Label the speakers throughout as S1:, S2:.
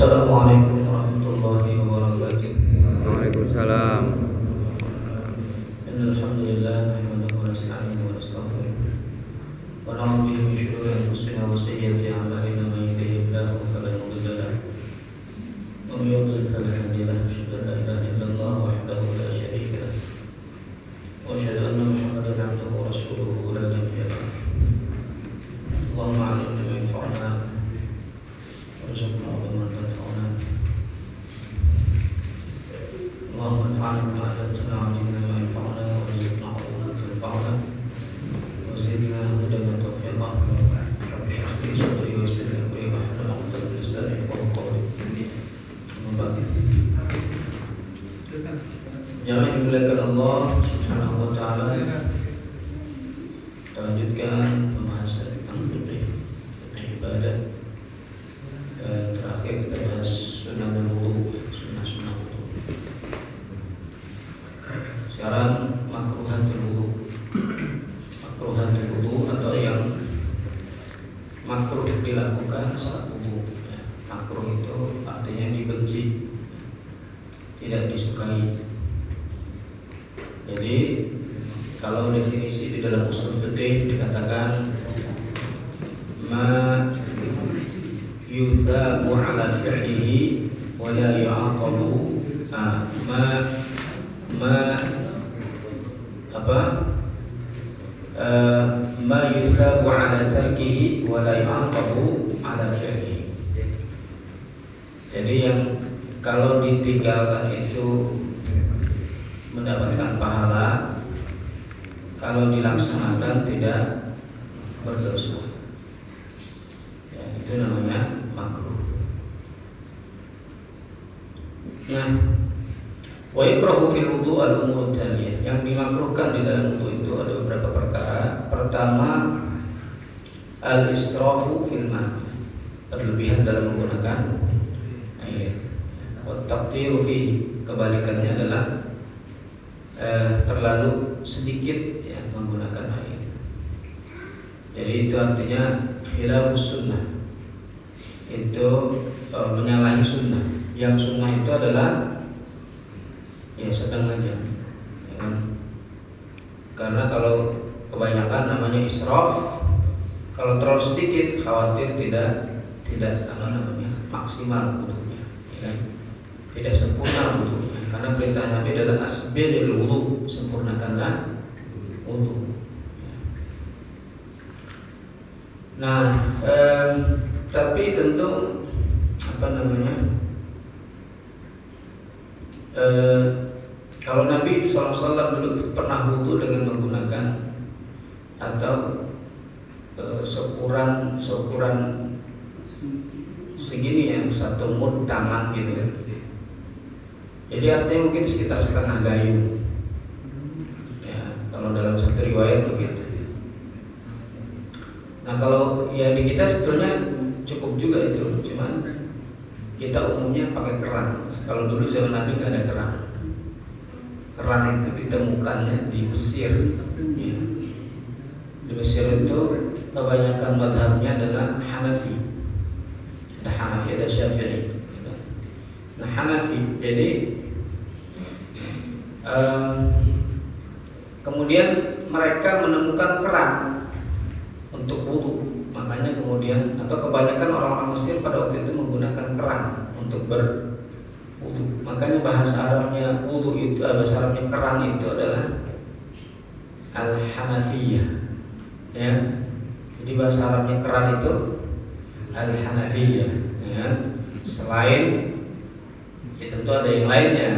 S1: Assalamualaikum warahmatullahi wabarakatuh.
S2: Waalaikumsalam.
S1: Alhamdulillah, nahmaduhu wa nasta'inuhu wa nastaghfiruh. Wa na'udzu bihi min shururi anfusina wa sayyiati a'malina, man yahdihillahu fala mudilla lahu wa man yudlil fala hadiya lahu. Asyhadu an la ilaha illallah wahdahu la syarika lahu wa asyhadu anna Muhammadan 'abduhu wa rasuluhu la nabiyya ba'dahu. Allahumma 'allimna ma yanfa'una warzuqna ilman yanfa'una. Allahumma anfa'na bima 'allamtana wa 'allimna ma yanfa'una warzuqna ilman yanfa'una wa zidna hudan wa tawfiqan. Rabbi shrah li sadri wa yassir li amri wahlul 'uqdatam min lisani yafqahu qawli. Amma ba'du. Jamaah yang dimuliakan Allah Subhanahu wa taala, kita lanjutkan pembahasan tentang fikih ibadah. Dan terakhir kita bahas sunnah wudu, sunnah wudu. Sekarang makruhatul wudu. Makruhatul wudu atau yang makruh dilakukan saat wudu. Makruh itu artinya dibenci, tidak disukai. Jadi kalau definisi di dalam usul fikih dikatakan ma yuthabu ala fi'lihi wa la yu'aqabu, ma yuthabu ala tarkihi wa la yu'aqabu ala fi'lihi. Jadi yang kalau ditinggalkan itu mendapatkan pahala, kalau dilaksanakan tidak berdosa. Ya, itu namanya makruh. Nah, wa yakrahu fil wudu al-umur thaliyah. Yang dimakruhkan di dalam wudu itu ada beberapa perkara. Pertama, al-israfu fil ma', berlebihan dalam menggunakan air. Wa taqdiru fi, kebalikannya adalah terlalu sedikit ya menggunakan air. Jadi itu artinya khilafus sunnah, itu menyalahi sunnah. Yang sunnah itu adalah ya sedang aja ya kan? Karena kalau kebanyakan namanya israf. Kalau terlalu sedikit khawatir tidak maksimal bentuknya ya kan? Tidak sempurna wudu. Karena perintah Nabi adalah asbiril wudu, sempurnakanlah wudu. Nah, tapi tentu kalau Nabi SAW dulu pernah wudu dengan menggunakan atau seukuran segini ya, satu mud tangan gitu kan. Jadi artinya mungkin sekitar setengah gayu. Ya, kalau dalam satu riwayat begitu. Nah, kalau ya di kita sebetulnya cukup juga itu, cuman kita umumnya pakai keran. Kalau dulu zaman Nabi nggak ada keran. Keran itu ditemukannya di Mesir. Ya. Di Mesir itu kebanyakan madhabnya adalah Hanafi. Ada Hanafi, ada Syafi'i. Nah, Hanafi, jadi kemudian mereka menemukan keran untuk wudu. Makanya kemudian atau kebanyakan orang-orang Mesir pada waktu itu menggunakan keran untuk berwudu. Makanya bahasa Arabnya wudu itu, bahasa Arabnya keran itu adalah al-Hanafiyah. Ya. Jadi bahasa Arabnya keran itu al-Hanafiyah. Ya. Selain ya tentu ada yang lainnya,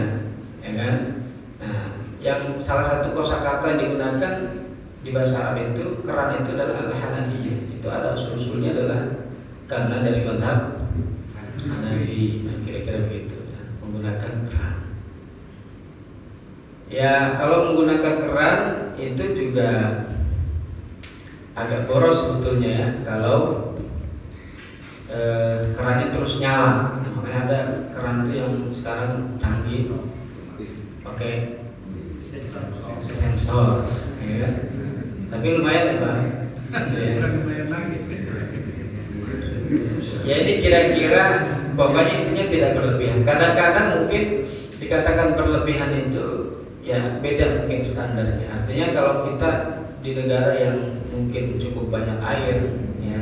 S1: ya kan? Nah, yang salah satu kosakata yang digunakan di bahasa Arab itu keran itu adalah al-Hanafiyah. Itu ada usul-usulnya adalah karena dari mazhab Hanafi, nah, kira-kira begitu ya, menggunakan keran. Ya, kalau menggunakan keran itu juga agak boros sebetulnya ya, kalau kerannya terus nyala. Nah, makanya ada keran itu yang sekarang canggih pakai sensor, ya. Tapi lumayan ya Pak. Ya. Ya ini kira-kira pokoknya intinya tidak berlebihan. Kadang-kadang mungkin dikatakan berlebihan itu ya beda mungkin standarnya. Artinya kalau kita di negara yang mungkin cukup banyak air, ya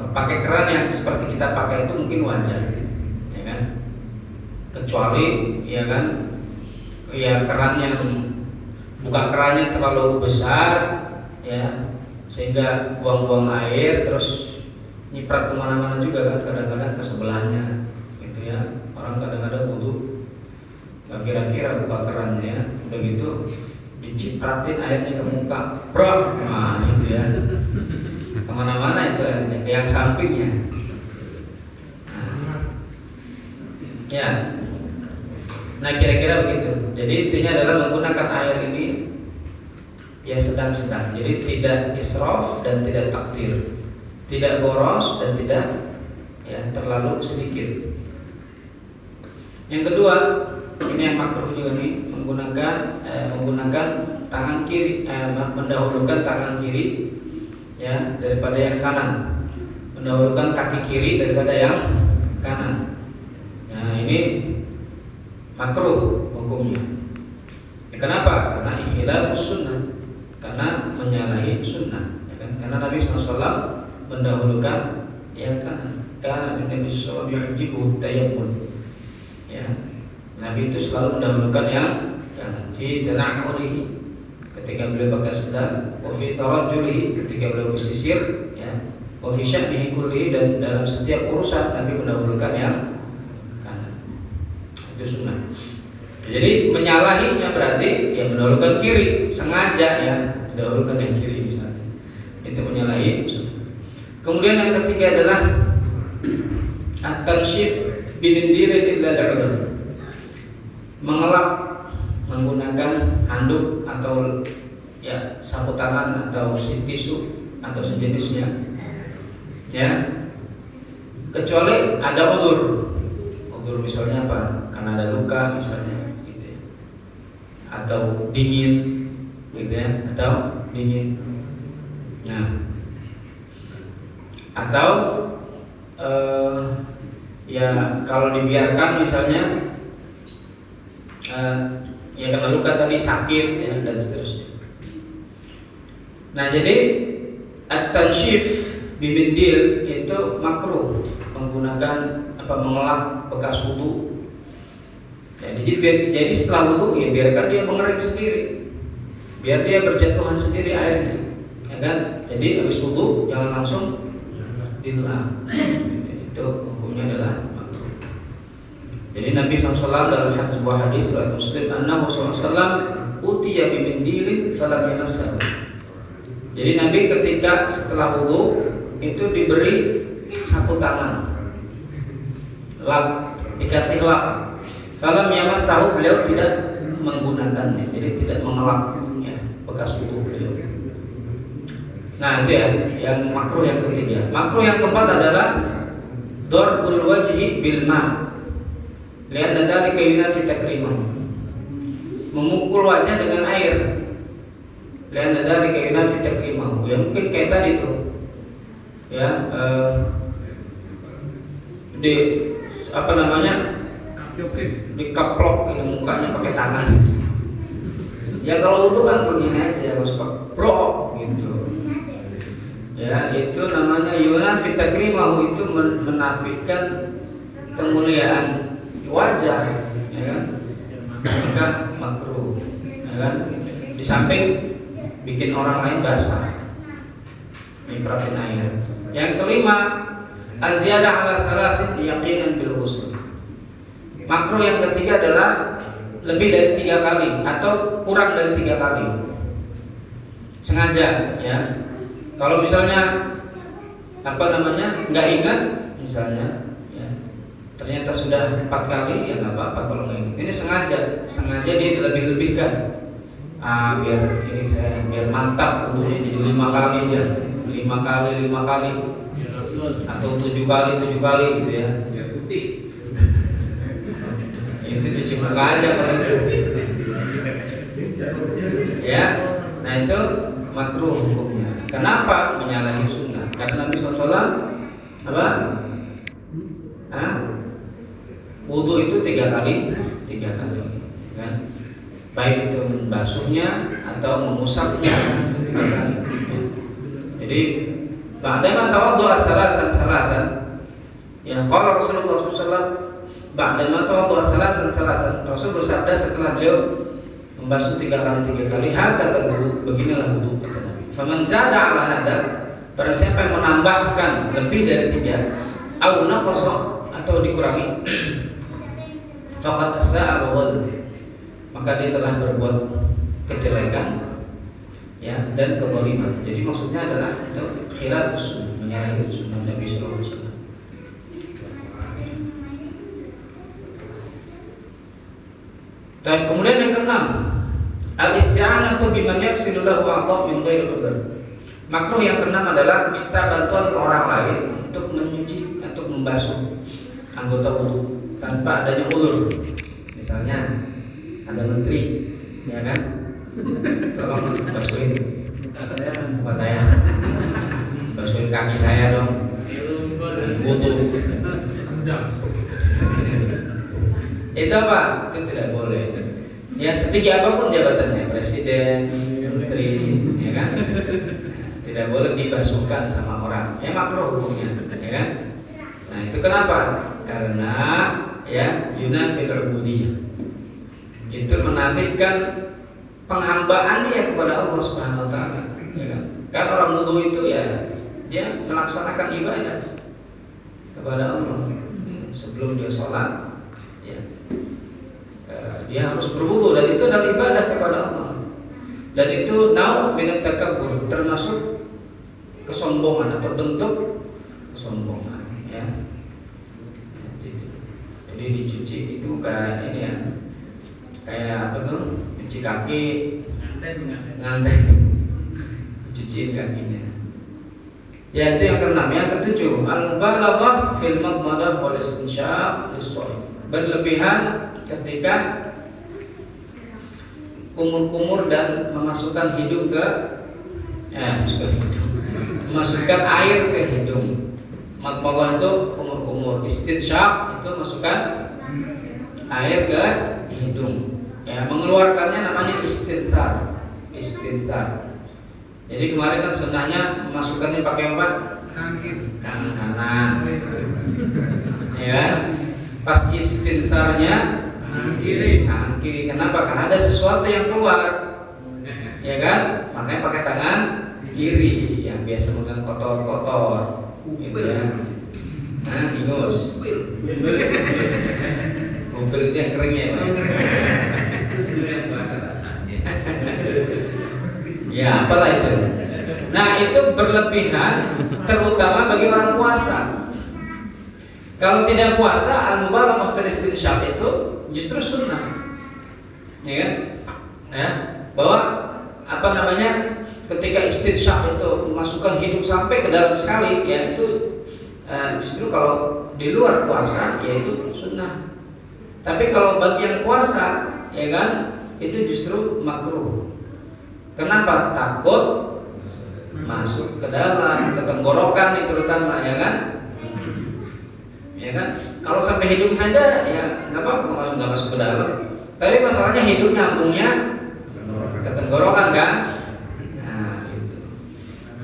S1: pakai keran yang seperti kita pakai itu mungkin wajar, ya kan? Kecuali ya kan, ya keran yang buka kerannya terlalu besar, ya sehingga buang-buang air terus nyiprat kemana-mana juga kan, kadang-kadang ke sebelahnya gitu ya. Orang kadang-kadang wudu nggak kira-kira buka kerannya, udah gitu dicipratin airnya ke muka, bro, nah itu ya kemana-mana itu airnya, ke yang sampingnya. Nah kira-kira begitu. Jadi intinya adalah menggunakan air ini ya sedang-sedang. Jadi tidak israf dan tidak takdir, tidak boros dan tidak ya terlalu sedikit. Yang kedua, ini yang makruh juga nih, menggunakan tangan kiri, mendahulukan tangan kiri ya daripada yang kanan, mendahulukan kaki kiri daripada yang kanan. Nah ini makruh hukumnya. Kenapa? Karena ikhilafus sunnah, karena menyalahi sunnah, ya kan? Karena Nabi SAW mendahulukan yang kanan. Karena Nabi SAW yujibu tayammum, ya Nabi itu selalu mendahulukan yang kanan. Fi tana'ulihi, ketika beliau pakai sendal, wa fi tarajjulihi, ketika beliau bersisir, ya, wa fi sya'nihi kullihi, dan dalam setiap urusan Nabi mendahulukan yang kanan. Itu sunnah. Jadi menyalahinya berarti ya mendahulukan kiri, sengaja ya mendahulukan yang kiri misalnya. Itu menyalahi sunnah. Kemudian yang ketiga adalah at-tanshif bimindirin illa al-'udhr, mengelap menggunakan handuk atau ya sapu tangan atau tisu atau sejenisnya, ya kecuali ada udzur misalnya apa, karena ada luka misalnya gitu ya. Atau dingin gitu ya, atau dingin, nah atau ya kalau dibiarkan misalnya ya karena luka tadi sakit ya, dan seterusnya. Nah jadi at-tanshif bimindil itu makruh, menggunakan mengelap bekas wudu. Ya, jadi setelah wudu ya biarkan dia mengering sendiri, biar dia berjatuhan sendiri airnya, ya kan? Jadi habis wudu jangan langsung dilap. Itu hukumnya adalah makruh. Jadi Nabi SAW dalam sebuah hadis riwayat Muslim, annahu SAW utiya bimindilin falam yamassah. Jadi Nabi ketika setelah wudu itu diberi sapu tangan, lap, dikasih lap. Falam yamassahu, beliau tidak menggunakannya, jadi tidak mengelap ya bekas wudu beliau. Nah itu ya yang makruh yang ketiga. Makruh yang keempat adalah darbul wajhi bil ma', li'anna dzalika yunafi takrimah, memukul wajah dengan air. Li'anna dzalika yunafi takrimah, ya mungkin kayak tadi tuh ya di apa namanya, dikaplok ini mukanya pakai tangan. Ya kalau itu kan begini aja, harus pakai bro gitu. Ya itu namanya yunafi takrimahu, itu menafikan kemuliaan wajah, ya kan? Maka makruh, ya kan? Di samping bikin orang lain basah, nyemprotin air. Yang kelima, az-ziyadah ala thalathin yaqinan bil ghusl. Makruh yang ketiga adalah lebih dari 3 kali atau kurang dari 3 kali sengaja, ya. Kalau misalnya apa namanya nggak ingat misalnya, ya, ternyata sudah 4 kali, ya nggak apa-apa kalau nggak ingat. Ini sengaja dia dilebih-lebihkan. Biar ini saya biar mantap wudunya, jadi 5 kali ya, 5 kali atau 7 kali gitu ya. Itu cuci muka aja kalau itu. Ya, nah itu makruh hukumnya. Kenapa? Menyalahi sunnah. Karena Nabi SAW apa? Wudu itu 3 kali, kan? Baik itu membasuhnya atau mengusapnya itu 3 kali. Ya. Jadi, ba'dama tawaddu'a salasan. Ya, qala Rasulullah SAW, ba'dama tawaddu'a salasan. Rasul bersabda setelah beliau membasuh 3 kali, hakata wudu, beginilah wudu kata Nabi. Faman zada 'ala hada, barang siapa yang menambahkan lebih dari 3, au naqasa atau dikurangi, faqad asa'a wa ghadab, maka dia telah berbuat kejelekan, ya, dan kezaliman. Jadi maksudnya adalah itu khilafus sunnah, menyalahi sunnah Nabi sallallahu alaihi wasallam. Dan kemudian yang keenam, al-isti'anatu biman yaghsilu lahu a'dha' min ghairi udhr. Makruh yang keenam adalah minta bantuan ke orang lain untuk menyuci atau membasuh anggota wudu tanpa adanya ulur. Misalnya ada menteri, ya kan? Tolong basuhin muka saya, basuhin kaki saya dong, wudu. Itu apa? Itu tidak boleh. Ya, setinggi apapun jabatannya, presiden, menteri, ya kan? Tidak boleh dibasuhkan sama orang. Ya, makruh hukumnya, ya kan? Nah, itu kenapa? Karena ya yunafil ubudiyah, itu menafikan penghambaan dia kepada Allah Subhanahu wa taala, ya kan? Kan orang wudu itu ya dia melaksanakan ibadah kepada Allah. Sebelum dia sholat, ya, dia harus berwudu, dan itu adalah ibadah kepada Allah. Dan itu nau' min takabbur, termasuk kesombongan atau bentuk kesombongan, ya. Jadi dicuci itu kayak ini ya, kayak apa tuh, cuci kaki, nganten, cuciin kakinya. Ya, itu yang keenam. Yang ketujuh, al-mubalaghah fil madmadah wal istinsyaq lis-shaim, berlebihan ketika kumur-kumur dan memasukkan hidung ke memasukkan air ke hidung. Madmadah itu kumur-kumur, istinsyaq itu masukkan air ke hidung. Ya, mengeluarkannya namanya istinthar. Jadi kemarin kan sunnahnya memasukkannya pakai apa? Tangan kanan. Ya, pas istintharnya tangan kiri. Kenapa? Karena ada sesuatu yang keluar, ya kan? Makanya pakai tangan kiri yang biasa megang kotor-kotor, gitu ya. Nah, ingus. Mobil itu yang kering ya, Pak. Ya, apalah itu. Nah, itu berlebihan, terutama bagi orang puasa. Kalau tidak puasa, al-mubalaghah fil istinsyaq itu justru sunnah, ya kan? Ya, bahwa apa namanya, ketika istinsyaq itu memasukkan hidung sampai ke dalam sekali, ya itu justru kalau di luar puasa, ya itu sunnah. Tapi kalau bagi yang puasa, ya kan, itu justru makruh. Kenapa? Takut masuk ke dalam, ke tenggorokan itu terutama, ya kan? Ya kan? Kalau sampai hidung saja, ya nggak apa-apa, nggak masuk ke dalam. Tapi masalahnya hidung nyambungnya ke tenggorokan kan?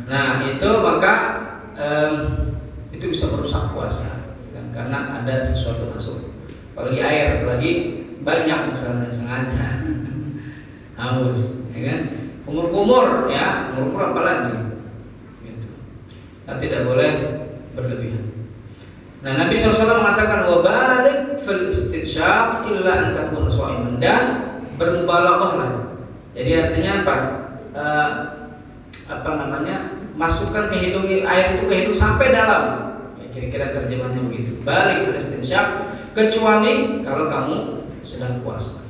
S1: Nah itu maka itu bisa merusak puasa, kan? Karena ada sesuatu masuk, apalagi air, apalagi banyak misalnya sengaja haus, ya kan? Kumur-kumur, ya, kumur-kumur apalagi gitu. Nah, tidak boleh berlebihan. Nah, Nabi SAW mengatakan wabalik fil istinsyaq illa an takuna sha'iman, dan bermubalaghahlah. Jadi artinya apa namanya, masukkan ke hidung, air itu ke hidung sampai dalam, ya, kira-kira terjemahnya begitu. Balik fil istinsyaq, kecuali kalau kamu sedang puasa,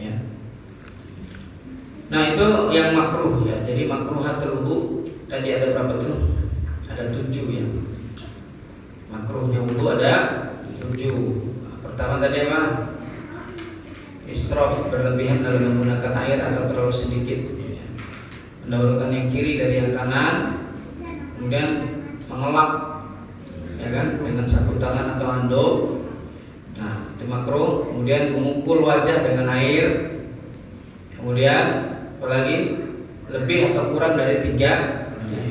S1: ya. Nah, itu yang makruh, ya. Jadi makruhatul wudu tadi ada berapa tuh? Ada 7, ya. Makruhnya wudu ada 7. Pertama tadi apa? Israf, berlebihan dalam menggunakan air atau terlalu sedikit, mendahulukan yang kiri dari yang kanan, kemudian mengelap, ya kan, dengan sapu tangan atau handuk. Nah, itu makruh. Kemudian memukul wajah dengan air. Kemudian apalagi lebih atau kurang dari 3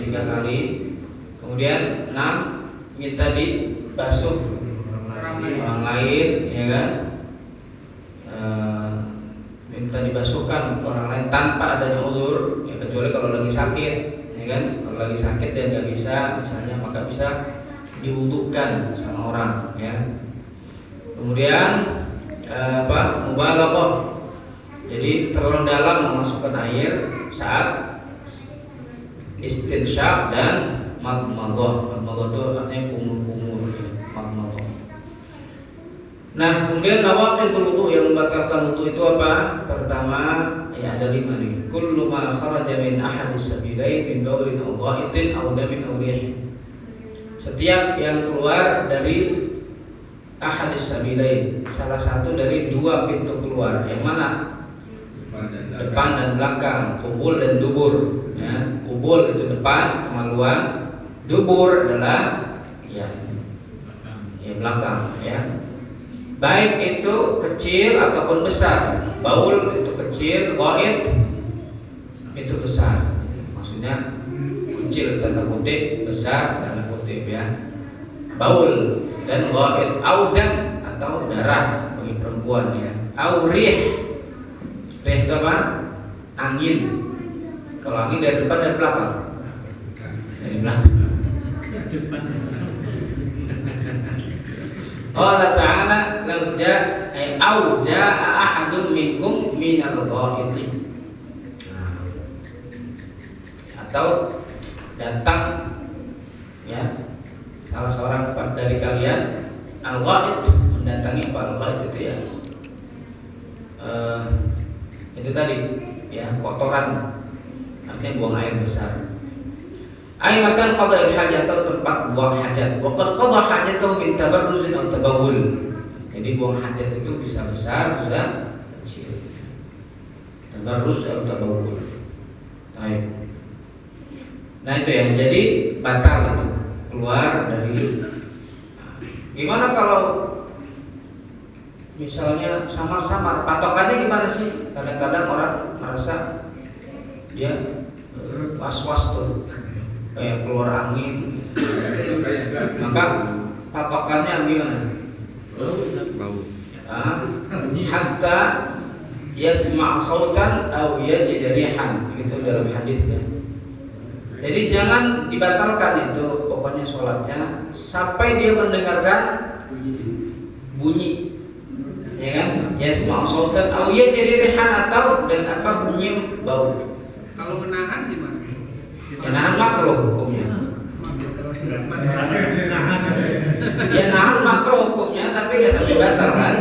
S1: kali. Kemudian 6, minta dibasuh orang lain, ya kan, minta dibasuhkan orang lain tanpa adanya uzur, ya, kecuali kalau lagi sakit, ya kan. Kalau lagi sakit dia nggak bisa, misalnya, maka bisa diwudukan sama orang, ya. Kemudian mubalaghah, jadi terlalu dalam memasukkan air saat istinsyaq dan madmadah. Madmadah itu artinya kumur-kumur, ya, madmadah. Nah, kemudian nawaqidul wudu, yang membatalkan wudu itu apa? Pertama, ya ada 5 nih. Kullu ma kharaja min ahadis sabilain min bawlin aw gha'itin aw damin aw rih. Setiap yang keluar dari ahadis sabilain, salah satu dari 2 pintu keluar. Yang mana? Depan dan belakang, kubul dan dubur, ya. Kubul itu depan, kemaluan. Dubur adalah ya belakang, ya. Baik itu kecil ataupun besar. Baul itu kecil, ghaid itu besar. Maksudnya kecil tanda kutip, besar tanda kutip, ya. Baul dan ghaid, audan atau darah bagi perempuan, ya. Aurih, rih itu apa? Angin. Kalau angin dari depan dan belakang. Dari belakang. Allah Ta'ala lau ja'a ahadun minkum minal ghaiti. Atau datang, ya, salah seorang dari kalian al-ghait, mendatangi apa al-ghait itu, ya, itu tadi, ya, kotoran, artinya buang air besar. Ai makan qada'il hajat, atau tempat buang hajat. Wa qad qada hajatahu min tabarruzin aw tabawul. Jadi buang hajat itu bisa besar, bisa kecil. Tabarruz atau tabawul. Baik. Nah itu, ya, jadi batal itu keluar dari. Gimana kalau misalnya samar-samar, patokannya gimana sih? Kadang-kadang orang merasa dia was-was tuh, kayak keluar angin, maka patokannya gimana?
S2: Bau.
S1: Hatta yasma' sautan aw yajid rihan, itu dalam hadis, ya. Jadi jangan dibatalkan itu pokoknya sholatnya sampai dia mendengarkan bunyi, ya kan? Yasma' sautan aw yajid rihan, atau dengan apa, bunyi bau.
S3: Kalau menahan gimana?
S1: Ya, nahan makruh hukumnya. Ya, nahan makruh hukumnya, tapi nggak sampai batal, kan?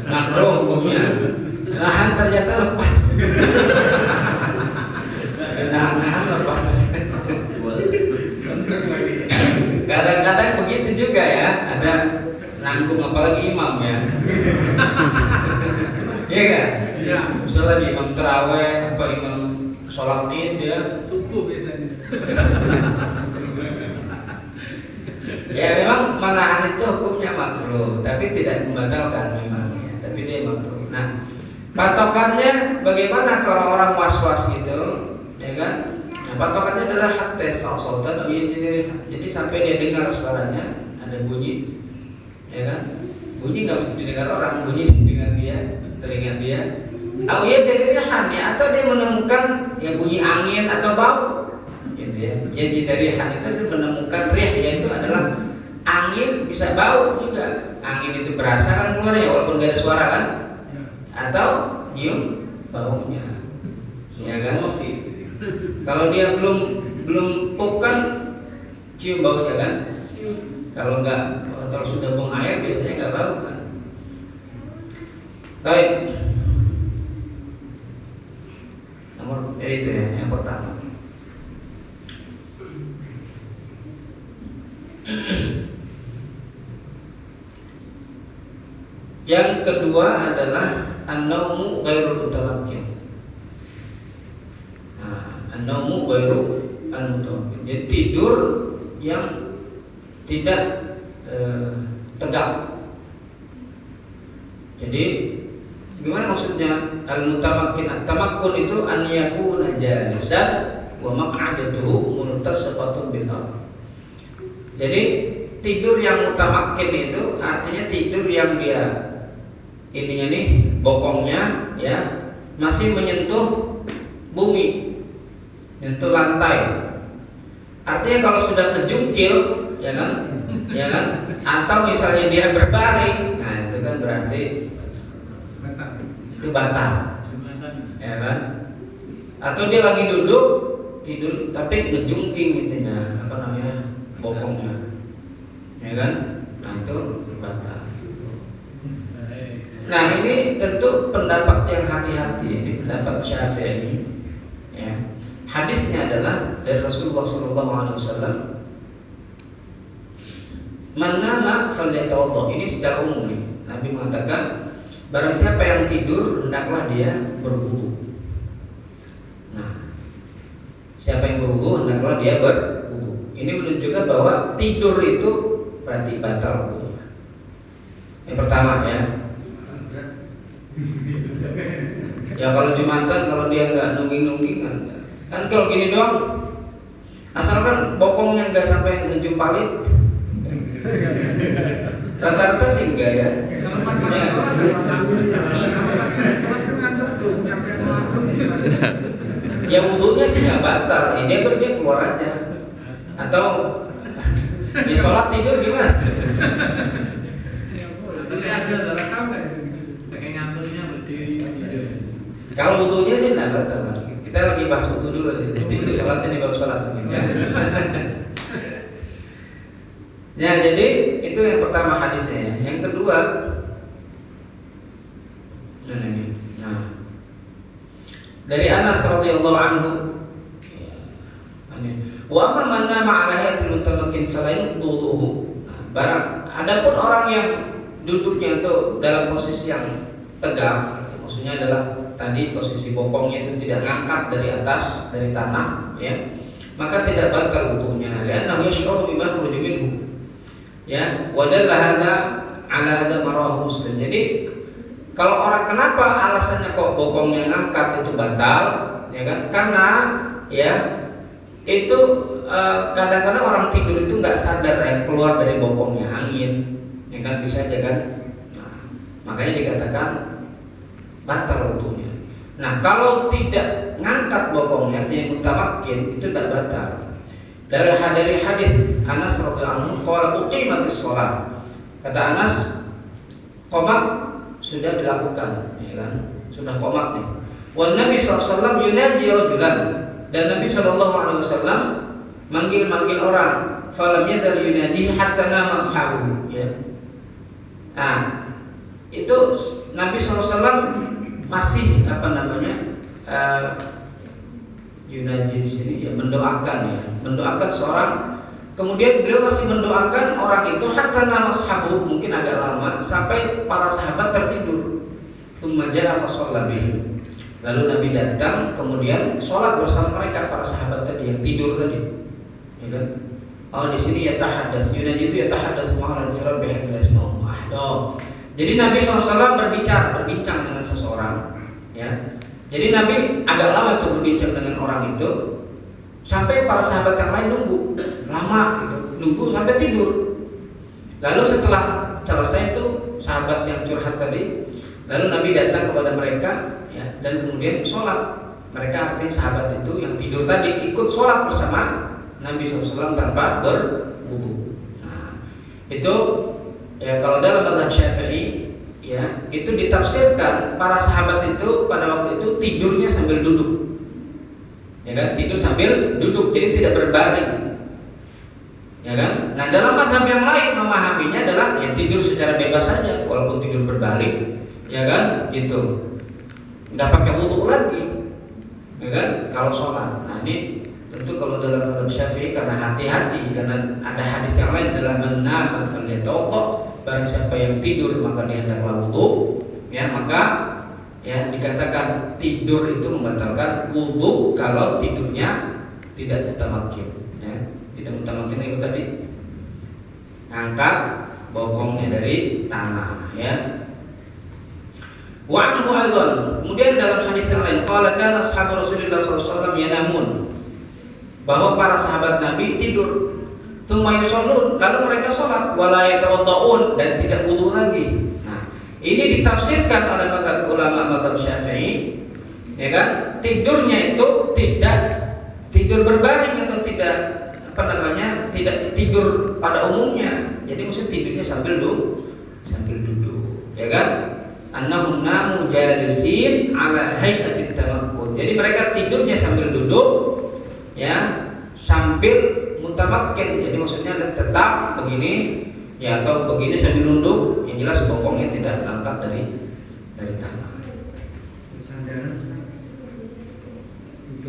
S1: Makruh hukumnya. Nahan ternyata lepas. Nahan lepas. Kadang-kadang begitu juga, ya. Ada nanggung, apalagi imam, ya. Iya kan?
S3: Iya.
S1: Misalnya di imam taraweh, apa imam sholat id, dia
S3: Suku biasanya.
S1: ya memang menahan itu hukumnya makruh, tapi tidak membatalkan memang, ya. Tapi dia makruh. Nah, patokannya bagaimana kalau orang was-was itu, ya kan? Nah, patokannya adalah hatta sautan, jadi sampai dia dengar suaranya ada bunyi, ya kan? Bunyi nggak mesti didengar orang, bunyi didengar dia, telinga dia. Atau ya jadi rihan, ya, atau dia menemukan, ya, bunyi angin atau bau, gitu, ya. Ya jadi rihan itu menemukan rih, yaitu adalah angin, bisa bau juga. Angin itu berasa kan keluarnya, walaupun gak ada suara, kan? Atau nyium baunya, ya kan? Kalau dia belum pup, kan cium baunya, kan? Kalau enggak, kalau sudah buang air biasanya nggak bau, kan? Baik. Nomor itu, ya, yang pertama. Yang kedua adalah an-naumu ghairu mutamakkin. An-naumu ghairu al-mutamakkin. Jadi tidur yang tidak tegak. Jadi gimana maksudnya al-mutamakkin? At-tamakkun itu an yakuna jalisan wa maq'adatuhu multasifatun bil ardh. Jadi tidur yang mutamakkin itu artinya tidur yang dia ininya nih bokongnya ya masih menyentuh bumi, menyentuh lantai. Artinya kalau sudah kejungkil, ya kan, ya kan, atau misalnya dia berbaring, nah itu kan berarti itu batal, ya kan? Atau dia lagi duduk tidur tapi ngejungking intinya apa namanya bokongnya, ya kan? Nah itu batal. Nah ini tentu pendapat yang hati-hati, ini pendapat Syafi'i. Ya. Hadisnya adalah dari Rasulullah SAW. Man nama falyatawadda. Ini secara umum nih. Nabi mengatakan barang siapa yang tidur hendaklah dia berwudu. Nah, siapa yang berwudu hendaklah dia berwudu. Ini menunjukkan bahwa tidur itu berarti batal wudunya. Yang pertama ya. Ya kalau Jumatan kalau dia nggak nungging kan kalau gini doang, asalkan bokongnya nggak sampai ngejumpalit, rata-rata sih enggak ya.
S3: Kalau pas lagi sholat, kan ngantuk tuh, sampai ngantuk.
S1: Ya wudunya sih nggak batal, dia keluar aja. Atau ya sholat tidur gimana?
S3: Tapi ada rekam nggak?
S4: Saking ngantuknya berdiri tidur.
S1: Kalau wudunya sih nggak batal. Kita lagi bahas wudu dulu, jadi sholat ini baru sholat. Ya. Ya, jadi itu yang pertama hadisnya. Yang kedua, nah, dari Anas radhiyallahu anhu, wa amma man nama ala hayatil mutamakkin falain wuduhu. Barang adapun orang yang duduknya itu dalam posisi yang tegak, maksudnya adalah tadi posisi bokongnya itu tidak ngangkat dari atas dari tanah, ya, maka tidak batal wudunya. Liannahu yash'uru bima khuruja minhu. Ya, wadalla hadza ala hadza marahu Muslim. Jadi kalau orang kenapa alasannya kok bokongnya ngangkat itu batal, ya kan? Karena ya itu kadang-kadang orang tidur itu nggak sadar ya keluar dari bokongnya angin, ya kan, bisa aja kan. Nah, makanya dikatakan batal wudunya. Nah, kalau tidak ngangkat bokongnya artinya mutamakkin itu tidak batal. Dari hadis Anas radhiyallahu anhu qala uqimatis shalah. Kata Anas, qomat sudah dilakukan, ya kan? Sudah qomat nih. Wan Nabi sallallahu alaihi wasallam yunaji rajulan. Dan Nabi sallallahu alaihi wasallam manggil-manggil orang. Falam yazal yunadi hatta nama ashabu, ya. Nah, itu Nabi SAW masih apa namanya yunaji di sini ya mendoakan seorang. Kemudian beliau masih mendoakan orang itu hatta nama ashabu, mungkin agak lama sampai para sahabat tertidur. Tsumma ja'a fa shalla bihim. Lalu Nabi datang kemudian sholat bersama mereka para sahabat tadi yang tidur tadi. Ya kan? Oh di sini yatahadats, yunaji itu yatahadats ma'al firar bihadz ismahu ahdo. Jadi Nabi SAW berbincang dengan seseorang, ya. Jadi Nabi agak lama tuh berbincang dengan orang itu, sampai para sahabat yang lain lama gitu, nunggu sampai tidur. Lalu setelah selesai itu sahabat yang curhat tadi, lalu Nabi datang kepada mereka, ya, dan kemudian sholat. Mereka artinya sahabat itu yang tidur tadi ikut sholat bersama Nabi SAW tanpa berwudu. Nah, itu ya kalau dalam mazhab Syafi'i ya itu ditafsirkan para sahabat itu pada waktu itu tidurnya sambil duduk, ya kan, tidur sambil duduk, jadi tidak berbaring, ya kan. Nah dalam mazhab yang lain memahaminya adalah ya tidur secara bebas saja walaupun tidur berbalik, ya kan, gitu, nggak pakai wudu lagi, ya kan, kalau sholat. Nah ini tentu kalau dalam mazhab Syafi'i karena hati-hati, karena ada hadis yang lain adalah menama falyatawadda, barang siapa yang tidur maka dia hendaklah wudu, ya, maka ya dikatakan tidur itu membatalkan wudu kalau tidurnya tidak mutamakkin, ya, Tidak mutamakin itu tadi angkat bokongnya dari tanah, ya. Wa anhu aidan, kemudian dalam hadis yang lain qala kana ashabu Rasulullah sallallahu alaihi wasallam yanamun, bahwa para sahabat Nabi tidur, tsumma yusallun, lalu mereka sholat, wala yatawadda'un, dan tidak wudu lagi. Nah, ini ditafsirkan oleh ulama mazhab Syafi'i, ya kan? Tidurnya itu tidak tidur berbaring atau tidak tidak tidur pada umumnya. Jadi maksud tidurnya sambil duduk, ya kan? Annahum namu jalisin ala hay'atit tamakkun. Jadi mereka tidurnya sambil duduk, ya, sambil mutamakkin. Jadi maksudnya tetap begini, ya, atau begini sambil nunduk. Yang jelas bokongnya tidak angkat dari tanah.
S3: Sandaran.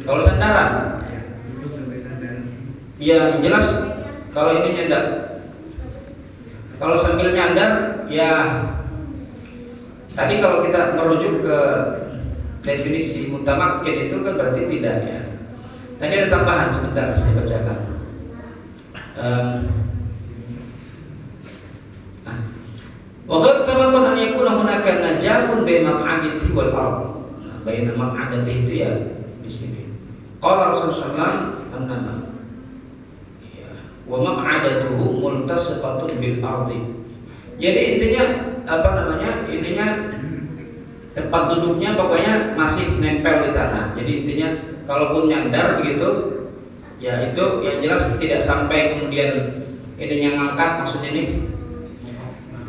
S1: Kalau sandaran,
S3: Ya, duduk sampai sandaran.
S1: ya yang jelas kalau ini nyandar. Kalau sambil nyandar, ya tadi kalau kita merujuk ke definisi mutamakkin itu kan berarti tidak, ya. Tadi ada tambahan sebentar saya bacakan. Wa qad tamakun an yakuna hunaka najafun baina maq'adati wal ard. Baina maq'adati itu ya di sini. Qala Rasulullah sallallahu wa maq'adatuhu multasiqatun bil ardi. Jadi intinya intinya tempat duduknya pokoknya masih nempel di tanah. Jadi intinya kalaupun nyandar begitu, ya itu yang jelas tidak sampai kemudian ininya ngangkat, maksudnya nih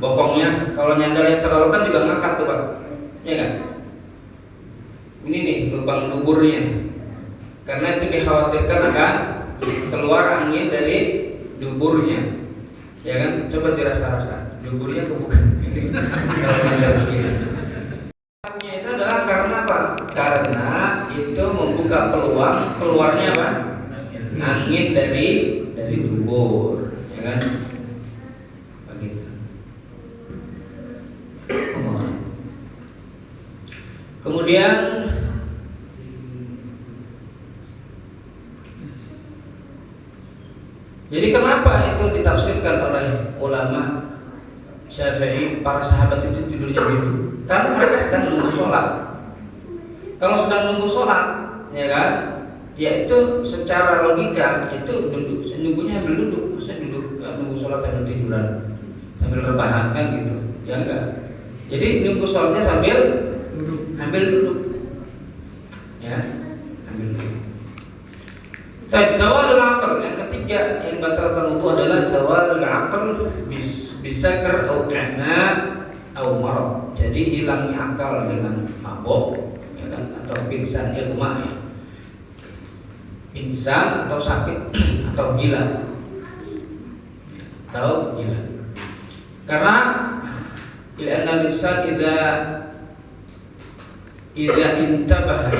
S1: bokongnya. Kalau nyandarnya terlalu kan juga ngangkat tuh Pak, ya kan? Ini nih lubang duburnya, karena itu dikhawatirkan akan keluar angin dari duburnya, ya kan? Coba dirasa-rasa duburnya kebuka. Itu adalah karena apa? Karena itu membuka peluang keluarnya apa? Angin dari dubur, ya kan? Begitu. Kemudian jadi kenapa itu ditafsirkan oleh ulama Syafi'i, para sahabat itu tidurnya duduk? Karena mereka sedang menunggu sholat. Kalau sedang menunggu sholat, ya kan, ya itu secara logika itu duduk, nunggunya sambil duduk, maksudnya duduk nunggu sholat sambil tiduran, sambil rebahan kan gitu, ya enggak? Jadi nunggu sholatnya sambil duduk, ya, sambil duduk. Tapi zawalul aql, yang ketiga yang batalkan wudu adalah zawalul aql bisakr au i'na au marad. Jadi hilangnya akal dengan mabok, ya kan, atau pingsan, igma, ya. Pingsan atau sakit atau gila. Karena ilana lisan idza intabaha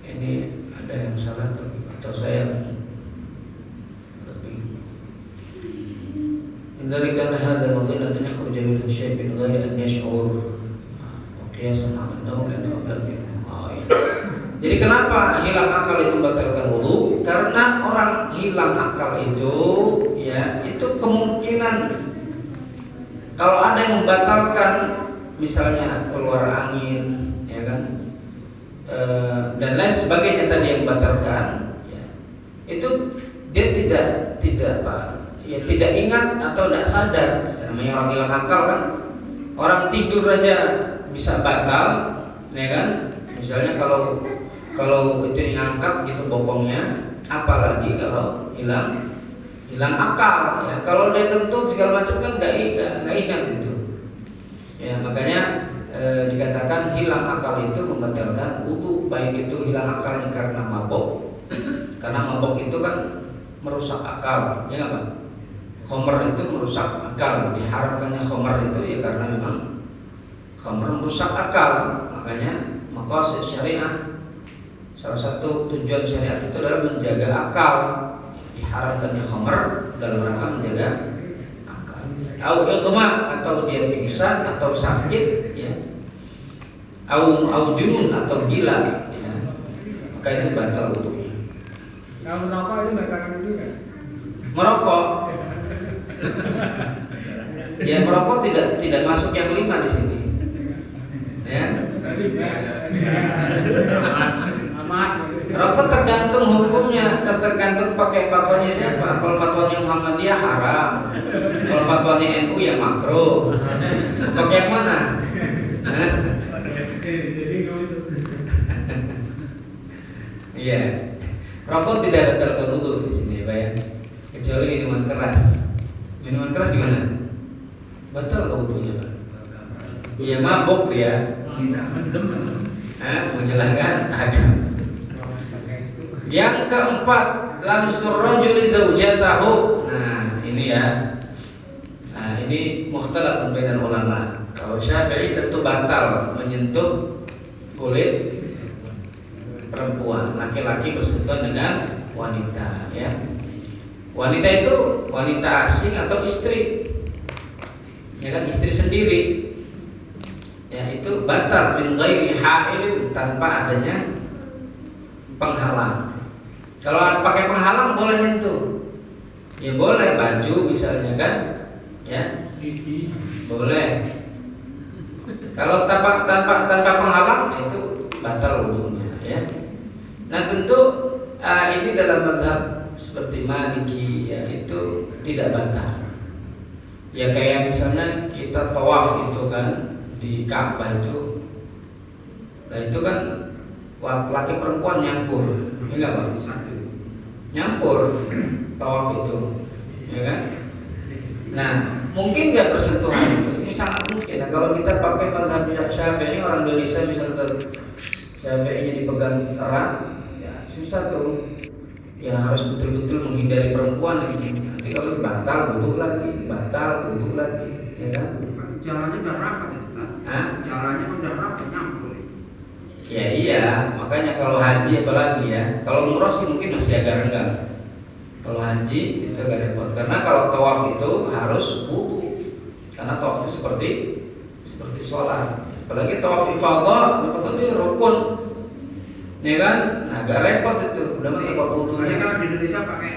S1: ini ada yang salah atau saya dari karena hal mungkin nantinya kalau jadi syai bin ghairi an yash'ur qiyasan ala naum dan jadi kenapa hilang akal itu batalkan wudu? Karena orang hilang akal itu, ya, itu kemungkinan kalau ada yang membatalkan, misalnya keluar angin, ya kan, dan lain sebagainya tadi yang membatalkan, ya, itu dia tidak tidak ingat atau tidak sadar. Namanya orang hilang akal kan, orang tidur aja bisa batal, ya kan? Misalnya kalau itu diangkat gitu bokongnya, apalagi kalau hilang akal, ya. Kalau dia kentut segala macam kan nggak ingat itu, ya. Makanya dikatakan hilang akal itu membatalkan wudu, baik itu hilang akalnya karena mabok, karena mabok itu kan merusak akal, ya nggak Pak? Khamr itu merusak akal, diharamkannya khamr itu ya karena memang khamr merusak akal. Makanya maqasid syariah, salah satu tujuan syariat itu adalah menjaga akal. Diharamkannya khamr dalam rangka menjaga akal. Au ighma atau dia pingsan atau sakit, ya, au junun atau gila, ya, maka itu batal wudunya.
S5: Kalau merokok itu batalkan wudu kan?
S1: Merokok, ya merokok tidak masuk yang 5 di sini, ya.
S5: Amat.
S1: Rokok tergantung hukumnya, tergantung pakai fatwanya siapa. Kalau fatwanya Muhammadiyah haram, kalau fatwanya NU ya makruh. Pakai yang mana? Hah? Iya. Rokok tidak batalkan wudu di sini, Pak ya. Kecuali minuman keras. Minuman keras gimana? Batal wudunya, Pak. Iya, mabuk dia. Menghilangkan agama. Yang keempat, lamsur rajuli zaujatahu. Nah, ini ya. Nah, ini mukhtalafun bainan ulama. Kalau Syafi'i tentu batal menyentuh kulit perempuan, laki-laki bersentuhan dengan wanita, ya. Wanita itu wanita asing atau istri. Ya kan, istri sendiri. Ya, itu batal min ghairi ha'ilin, tanpa adanya penghalang. Kalau pakai penghalang boleh nyentuh, ya boleh, baju misalnya kan, ya boleh. Kalau tanpa penghalang itu batal wudunya, ya. Nah tentu ini dalam mazhab seperti Maliki, ya, itu tidak batal. Ya kayak misalnya kita tawaf itu kan di Ka'bah itu, nah itu kan laki perempuan nyampur, enggak Pak? Nyampur tawaf itu, ya kan? Nah, mungkin nggak bersentuhan itu, ini sangat mungkin. Nah, kalau kita pakai mazhab Syafi'i, orang Indonesia misalnya Syafi'inya dipegang erat, ya susah tuh. Ya harus betul-betul menghindari perempuan gitu. Nanti kalau batal wudu lagi, ya kan?
S3: Jalannya udah rapat ya, Pak. Jalannya udah rapat nyampur.
S1: Ya iya, makanya kalau haji apalagi ya. Kalau umroh sih mungkin masih agak renggang. Kalau haji itu agak repot, karena kalau tawaf itu harus wudu. Karena tawaf itu seperti sholat. Apalagi tawaf ifadah itu rukun, ya kan? Nah, agak repot itu. Udah mah tempat wudu.
S3: Ada kalau di Indonesia pakai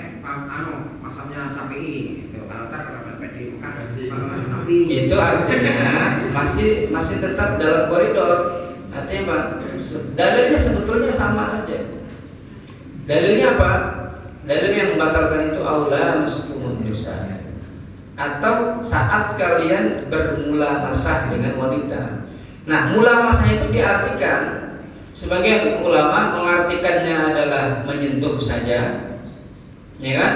S3: masanya Syafi'i, kalau di Mekah Nabi.
S1: Itu artinya masih tetap dalam koridor. Artinya apa? Dalilnya sebetulnya sama saja. Dalilnya apa? Dalil yang membatalkan itu aula mustumun nisa, atau saat kalian bermula masah dengan wanita. Nah, mula masah itu diartikan, sebagian ulama mengartikannya adalah menyentuh saja, ya kan?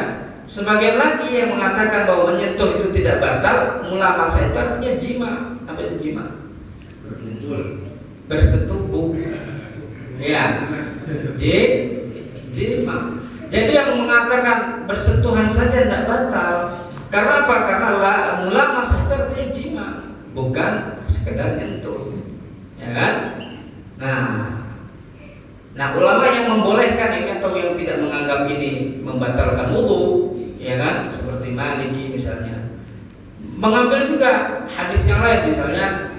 S1: Sebagian lagi yang mengatakan bahwa menyentuh itu tidak batal. Mula masah itu artinya jima. Apa itu jima? Bersetubuh, ya, jima. Jadi yang mengatakan bersentuhan saja tidak batal. Karena apa? Karena mula masah itu artinya jima, bukan sekedar nyentuh, ya kan? Nah, ulama yang membolehkan ini atau yang tidak menganggap ini membatalkan wudu, ya kan? Seperti Maliki misalnya, mengambil juga hadis yang lain, misalnya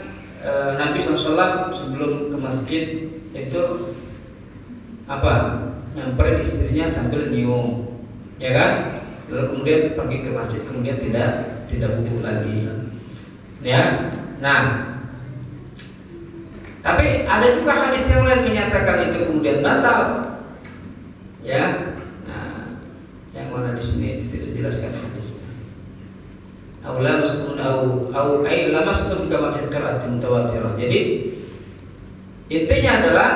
S1: Nabi SAW sebelum ke masjid itu nyamperin istrinya sambil nyium, ya kan? Lalu kemudian pergi ke masjid, kemudian tidak wudu lagi, ya. Nah, tapi ada juga hadis yang lain menyatakan itu kemudian batal, ya. Nah, yang mana di sini tidak dijelaskan hadisnya. Aula mastun au ay lamastun kama fi qira'atin mutawatirah. Jadi intinya adalah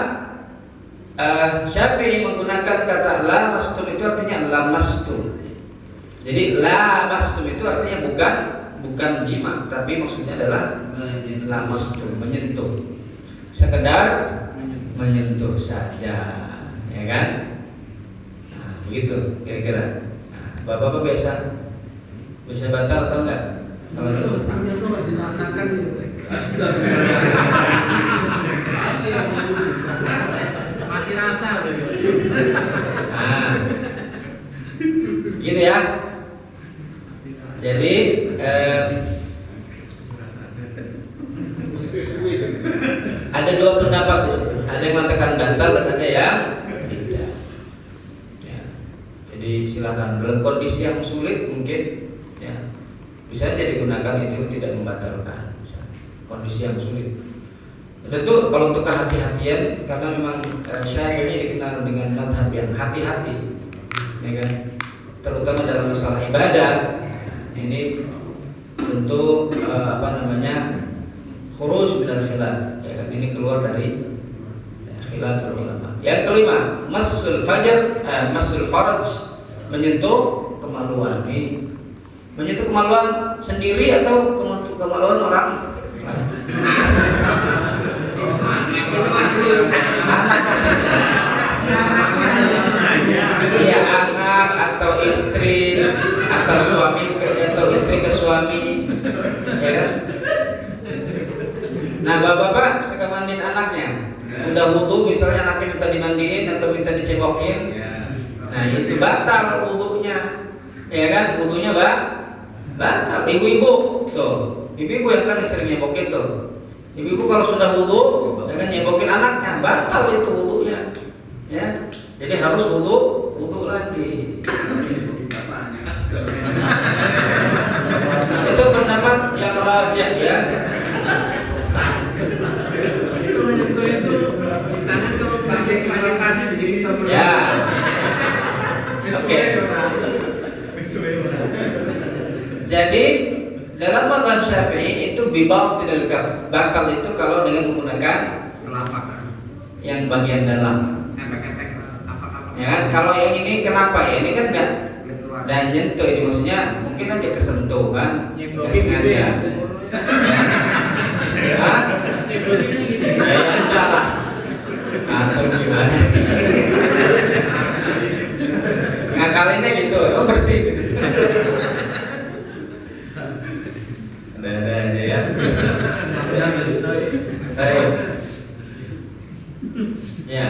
S1: Syafi'i menggunakan kata lamastun itu artinya lamastun. Jadi lamastun itu artinya bukan jima, tapi maksudnya adalah lamastun, menyentuh. Sekedar menyentuh saja, ya kan? Nah, begitu kira-kira. Nah, Bapak-bapak bisa batal atau enggak? Kalau itu
S3: nggak dirasakan gitu.
S4: Mati rasa udah gitu.
S1: Nah, gitu ya. Jadi dua pendapat di sini. Ada yang mengatakan batal dan ada yang tidak. Ya. Jadi silakan dalam kondisi yang sulit mungkin ya bisa aja digunakan, itu tidak membatalkan. Kondisi yang sulit. Tentu kalau untuk kehati-hatian, karena memang Syafi'i dikenal dengan mazhab yang hati-hati, ya kan? Terutama dalam masalah ibadah. Ini tentu khuruj minal khilaf, ya kan? Ini keluar dari khilaf ulama. Yang kelima, masul faraj, menyentuh kemaluan. Menyentuh kemaluan sendiri atau kemaluan orang lain? Iya, anak atau istri atau suami atau istri ke suami, ya kan? Nah, bapak-bapak suka mandiin anaknya, udah wudu misalnya anaknya minta dimandiin atau minta dicebokin, nah itu batal wudunya, ya kan? Wudunya batal. Ibu-ibu tuh, ibu-ibu yang kan sering nyebokin tuh. Ibu-ibu kalau sudah wudu, ya kan nyebokin anaknya, batal itu wudunya, ya. Jadi harus wudu lagi. Itu pendapat yang rajih ya.
S4: Itu menyentuh itu tangan kalau
S3: pakai sedikit
S1: Ya. Oke. Jadi dalam mazhab Syafi'i itu bibatil kaf. Batal itu kalau dengan menggunakan
S3: telapak
S1: yang bagian dalam.
S3: efek-efek apa-apa.
S1: Ya kan? Kalau yang ini kenapa ya? Ini kan enggak dan nyentuh, ini maksudnya mungkin aja kesentuh kan? Nggak sengaja. Hah? Ya enggak lah. Atau gimana? Ngakalinnya gitu, oh bersih gitu. Ada aja ya. Terus. Ya.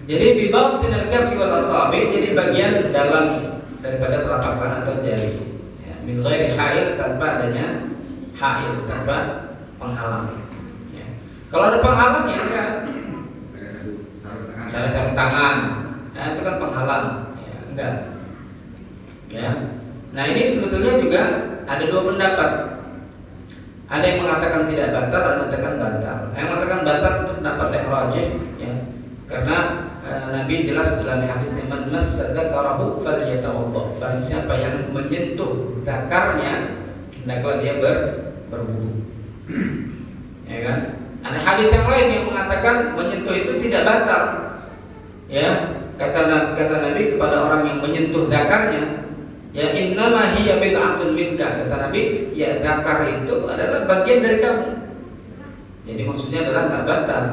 S1: Jadi bibau tidak kafi wal asabi, jadi bagian dalam daripada telapak tangan atau jari. Ya, min ghairi hail, tanpa adanya hail, tanpa penghalang. Ya. Kalau ada penghalang ya enggak. Sarung tangan. Nah, itu kan penghalang. Ya, enggak. Ya. Nah, ini sebetulnya juga ada dua pendapat. Ada yang mengatakan tidak batal, ada yang mengatakan batal. Yang mengatakan batal itu pendapat yang rajih, ya. Karena Nabi jelas dalam hadis man massadzakarahu falyatawadda. Barang siapa yang menyentuh zakarnya, hendaklah dia berwudu. Ya kan? Ada hadis yang lain yang mengatakan menyentuh itu tidak batal. Ya, kata Nabi kepada orang yang menyentuh zakarnya, ya innama hiya bid'atun minka. Kata Nabi, ya zakar itu adalah bagian dari kamu. Jadi maksudnya adalah enggak batal.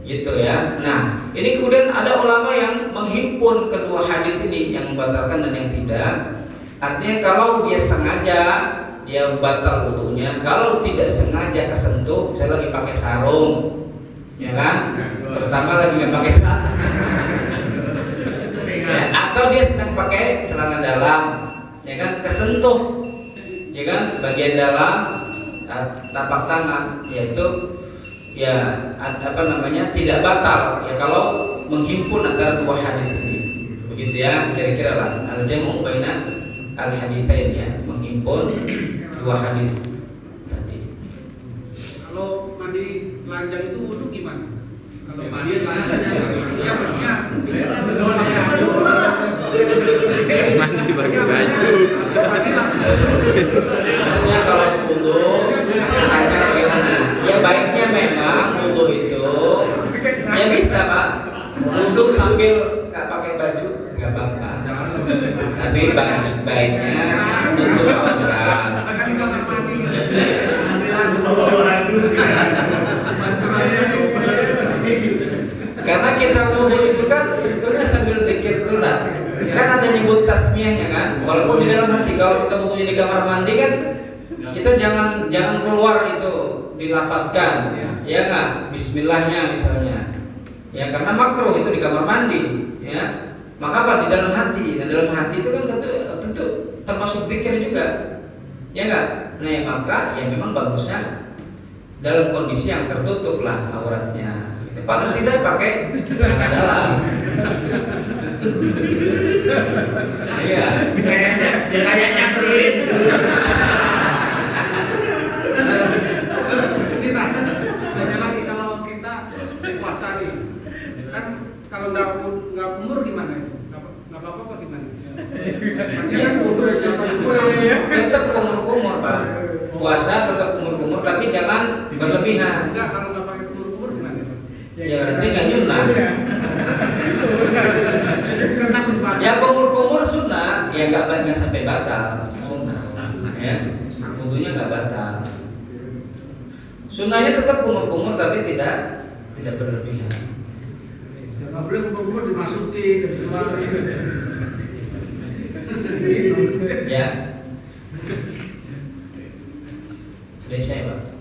S1: Gitu ya. Nah, ini kemudian ada ulama yang menghimpun kedua hadis ini, yang membatalkan dan yang tidak. Artinya kalau dia sengaja dia batal wudunya, kalau tidak sengaja kesentuh, saya lagi pakai sarung, ya kan? Terutama lagi nggak pakai celana. Ya, atau dia sedang pakai celana dalam, ya kan? Kesentuh, ya kan? Bagian dalam tapak tangan, yaitu ya tidak batal ya kalau menghimpun antara dua hadis ini, begitu ya kira-kira lah al-jamu baina al-haditsain, ya menghimpun dua hadis tadi.
S5: Kalau mandi telanjang itu wudu gimana? Kalau mandi telanjang ya maksudnya
S2: Mandi pakai baju.
S1: Maksudnya kalau wudu masalahnya bagaimana? Ya baiknya memang wudu itu ya bisa Pak, wudu sambil nggak pakai baju nggak apa-apa. Tapi baiknya untuk aurat. Karena kita wudu itu kan sebetulnya sambil zikir dulu lah. Kan ada nyebut tasmiyahnya kan. Walaupun di dalam hati, kalau kita wudunya di kamar mandi kan kita jangan keluar itu dilafadzkan, ya nggak? Bismillahnya misalnya. Ya karena makruh itu di kamar mandi, ya. Maka apa di dalam hati? Dan dalam hati itu kan tentu termasuk zikir juga. Ya nggak? Nah, ya maka ya memang bagusnya dalam kondisi yang tertutup lah auratnya. Paling tidak pakai celana dalam. Iya.
S3: Kayaknya sering.
S5: Ini tanya lagi kalau kita puasa nih, kan kalau nggak kumur gimana itu? Nggak apa-apa apa gimana? Makanya kan wudu
S1: Tetap kumur-kumur Pak. Puasa tetap kumur-kumur tapi jangan berlebihan.
S5: enggak, kalau nggak pakai kumur gimana?
S1: Ya berarti nggak nyunah.
S5: Kan takut banget.
S1: Ya kumur-kumur sunnah, ya nggak sampai batal sunnah. Ya, wudunya nggak batal. Sunnahnya tetap kumur-kumur tapi tidak berlebihan.
S5: Ya nggak boleh kumur dimasukin ke keluar.
S1: Ya. Selesai Pak.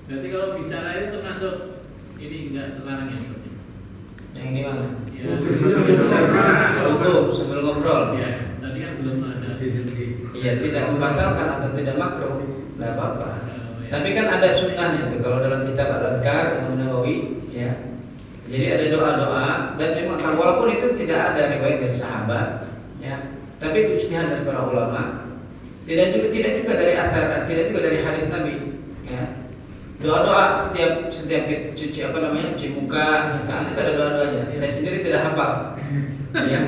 S4: Berarti kalau bicara itu termasuk ini enggak terlarang ya seperti
S1: Yang di mana?
S4: ya.
S1: Untuk sambil ngobrol.
S4: Ya, tadi kan belum ada.
S1: Iya, tidak membatalkan atau tidak makruh, nggak apa-apa.
S4: Ya.
S1: Tapi kan ada sunnahnya itu kalau dalam kitab Al-Adhkar Imam Nawawi, ya. Jadi ada doa-doa dan memang walaupun itu tidak ada riwayat dari sahabat, ya. Tapi itu ijtihad dari para ulama. Tidak juga dari asar, tidak juga dari hadis Nabi, ya. Doa-doa setiap cuci cuci muka, tangan itu ada doa-doanya. Saya sendiri tidak hafal, ya.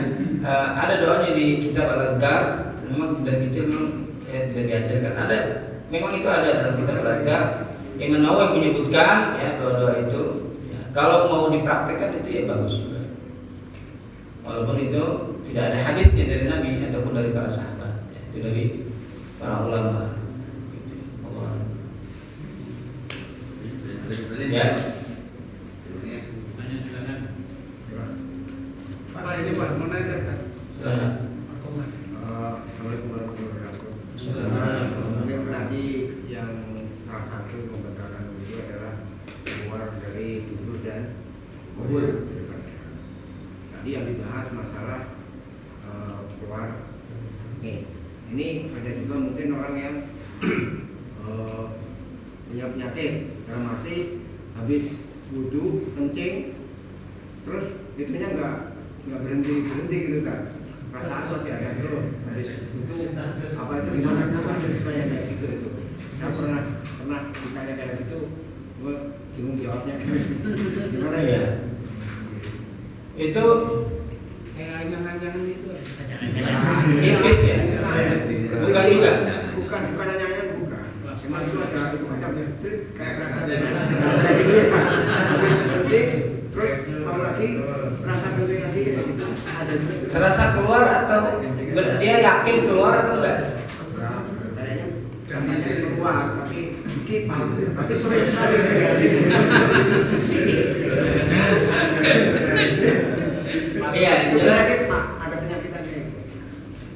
S1: Ada doanya di kitab Al-Adhkar. Memang dari kecil memang tidak diajarkan. Ada, memang itu ada dalam kitab Al-Adhkar. Imam Nawawi menyebutkan ya doa-doa itu. Ya, kalau mau dipraktekkan itu ya bagus juga. Walaupun itu tidak ada hadisnya dari Nabi ataupun dari para sahabat, ya, itu dari para ulama. Ya.
S4: Tanya silakan.
S5: Pak ini Pak, mau nanya kan?
S1: Silakan.
S6: Assalamualaikum warahmatullahi wabarakatuh. Mungkin tadi yang salah satu membatalkan wudu adalah keluar dari dubur dan kubur. Tadi yang dibahas masalah keluar. Ini ada juga mungkin orang yang punya penyakit, dalam arti habis wudu kencing, terus itunya nggak berhenti gitu kan? Perasaan masih ada terus. Habis itu apa itu gimana? Apa ditanya kayak gitu itu? Saya pernah ditanya kayak gitu, gue bingung jawabnya. Gimana ya?
S1: Ya. Itu
S5: Kayak jangan-jangan itu.
S1: iblis ya. Bukan juga.
S6: Bukan nanya bukan. Cuma itu ada kayak perasaan kayak gitu kan. Habis kencing, terus mau lagi rasa kencing lagi kayak gitu. Ada juga.
S1: Terasa keluar atau dia yakin keluar atau enggak?
S6: Kayaknya kondisi keluar tapi sedikit, tapi sering sekali.
S1: Iya, jelas.
S6: Ada penyakitan ini.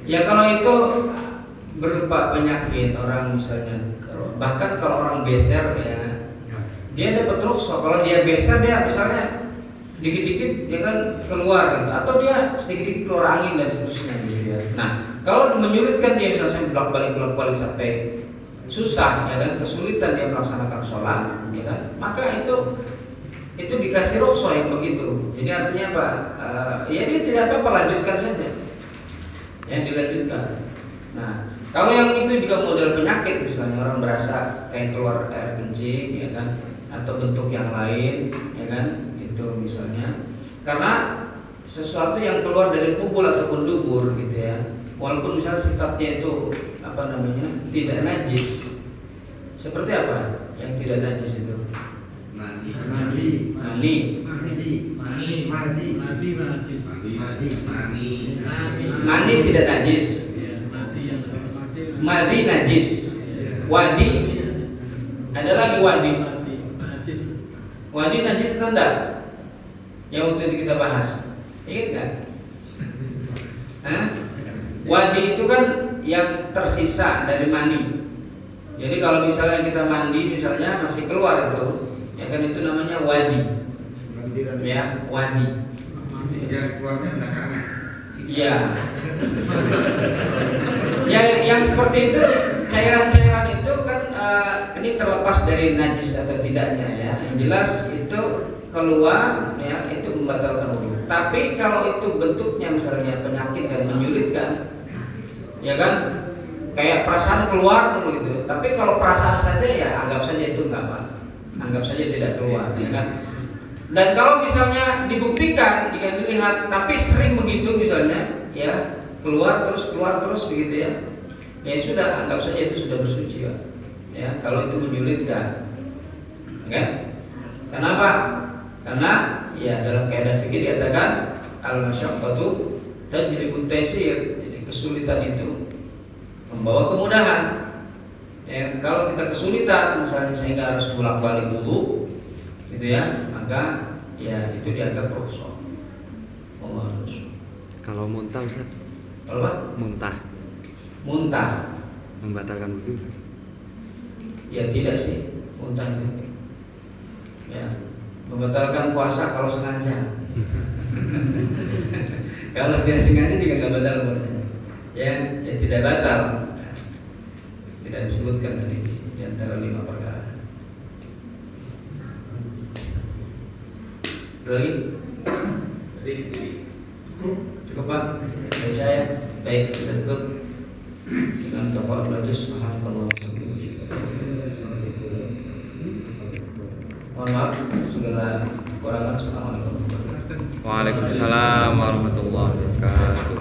S1: Ya kalau itu berupa penyakit orang misalnya, bahkan kalau orang beser ya, dia dapat rukhsah. Kalau dia beser dia misalnya dikit-dikit dia kan keluar gitu. Atau dia sedikit-sedikit keluar angin dan seterusnya gitu ya. Nah, kalau menyulitkan dia misalnya bolak-balik sampai susah ya kan, kesulitan dia melaksanakan sholat ya kan, maka itu dikasih rukhsah yang begitu. Jadi artinya apa? Ya dia tidak apa-apa, lanjutkan saja. Yang dilanjutkan. Nah, kalau yang itu juga model penyakit, misalnya orang berasa kayak keluar air kencing ya kan, atau bentuk yang lain ya kan, itu misalnya karena sesuatu yang keluar dari kubul ataupun dubur gitu ya, walaupun misalnya sifatnya itu apa namanya tidak najis. Seperti apa yang tidak najis itu?
S6: Mandi.
S1: Mani tidak najis. Madi najis. Wadi ada lagi wadi. Wadi najis atau enggak? Yang waktu itu kita bahas. Ingat kan? Wadi itu kan yang tersisa dari mani. Jadi kalau misalnya kita mandi misalnya masih keluar itu, ya kan itu namanya wadi. Ya, wadi.
S6: Yang keluarnya belakangan.
S1: Iya. Ya, yang seperti itu cairan-cairan itu kan ini terlepas dari najis atau tidaknya ya. Yang jelas itu keluar ya itu membatalkan wudu. Tapi kalau itu bentuknya misalnya penyakit dan menyulitkan, ya kan, kayak perasaan keluar gitu. Tapi kalau perasaan saja ya anggap saja itu nggak apa, anggap saja tidak keluar, ya kan. Dan kalau misalnya dibuktikan jika dilihat, tapi sering begitu misalnya, ya keluar terus begitu ya, ya sudah anggap saja itu sudah bersuci ya. Kalau itu menyulitkan, kan? Kenapa? Karena ya dalam kaidah fikih dikatakan al-masyaqqatu tajlibut taysir. Jadi kesulitan itu membawa kemudahan. Ya, kalau kita kesulitan misalnya sehingga harus bolak-balik wudu gitu ya, maka ya itu dianggap rukhsah.
S2: Kalau muntah Ustaz?
S1: Kalau apa? Muntah
S2: Membatalkan wudu?
S1: ya tidak sih, muntah itu ya membatalkan puasa kalau sengaja. Kalau dia sengaja juga nggak batal puasanya. Ya tidak batal. Tidak disebutkan tadi di antara 5 perkara. Lagi? Cukup Pak? Dari saya. Baik, kita tutup dengan tafadhol majlis. Alhamdulillah. Mohon maaf segala kekurangan. Assalamualaikum warahmatullahi wabarakatuh.
S2: Waalaikumsalam warahmatullahi wabarakatuh.